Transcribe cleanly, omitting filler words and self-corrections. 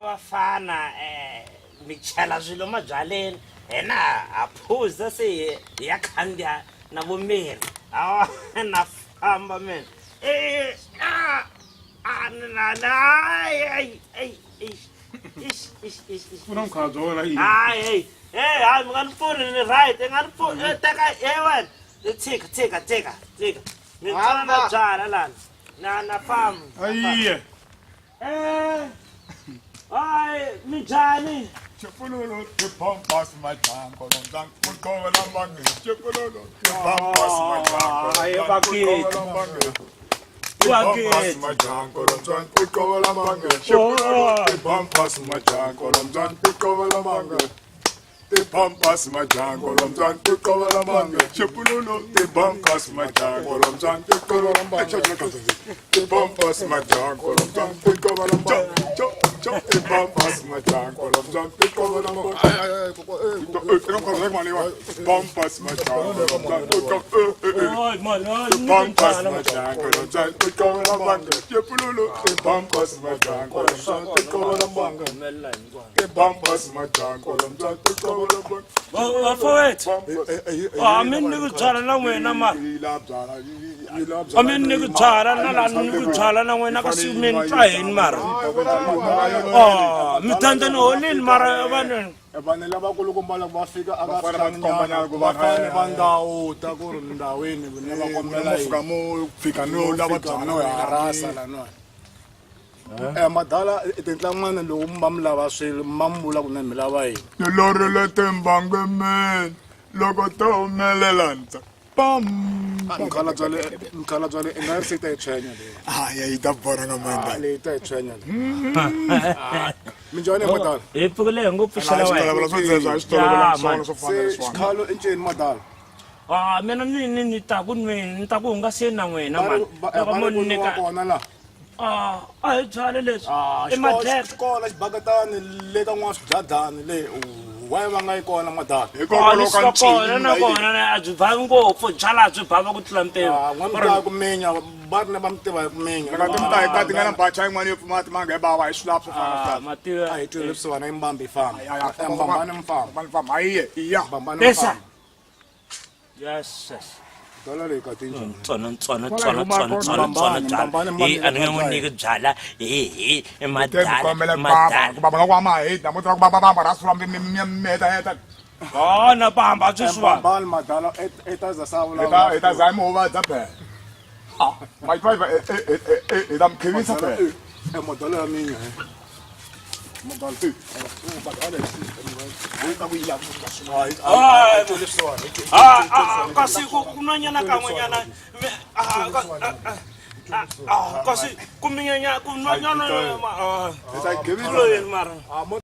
Vafana michela swilo mabyaleni hina ha phuza se ya khandziya na vumirhi awa na famba mina Funa mkhadzo wa wena yini? hayi mi nga ni pfuni ni right i nga ni pfuni teka wena tshika mi tsala na byala lana na famba Ayiye. hayi minjhani Chipulolo, the pampas my tank, or don't put cover among it. Chipulolo, the pampas my tank, pampas my tank, or don't put cover among it. Chipulolo, the pampas my tank, or don't put cover among it. The pampas my tank, or don't put cover among it. Chipulolo, the pampas my tank, or don't put cover among it. The pampas my tank, or don't put cover among it. The pampas my tank, or don't put cover among it. Pampas my tank, or don't put pampas my tank, or don't put cover among it. Chipulolo, the pampas my tank, or don't put cover among it. The pampas my tank, or don't put cover. Vafowethu mi ni ku byala na n'wina mani mi ni ku byala na lani ni ku byala na n'wina ka siku mi ni twa yini mara mi thandza ni holini mara vanhu vanhu lavakulukumba loko va fika a va vafane va ndhawu ta ku ri ndhawini va kombela fika mo fika no lava byala no harasa laniwani madala tintlan'wana loko mi va mi lava swilo mi va mi vula ku na mi lava yini tilorile timbangi men loko to humelela ntsa pam mikhalabya le i nga ri se ta yi tshwenya leyi aya yi ta boranga manda leyi ta yi tshwenya leyi minjhani madala hi pfukile ngopfu xela xikhalo i ncini madala mina ni ta ku hungaseni na n'wina mani loko mo ni nyika kona la a hi byale leswi i madleka xikona xibaketani le ka n'wana swidyadani leyi wayi va nga yi kona madala liswa kona nakona a byi bavi ngopfu byala a byi bava ku tlula mpimo n'wanaa ku minya va ri na va mi tiva hi ku minya ti nga na bacha yin'wana yo pfuma timanga hi bava hi swilapso mativa a hi twile vusiwana i mbambi yi famba mbambani mi famba ayiye iya mbambani pesa yes dola leyi ka tinjhani ntsona a ni nge n'wi nyiki byala baba nga kwama hi namutra ku baba rasulambi miheta na pamba byi swiva mbambani madala eta za savula eta zami uvadza pe maipa eta mkhivisa pe madala ya minya kasi ku nwanyana kan'wenyana kasi ku minyanya ku nwanyana mara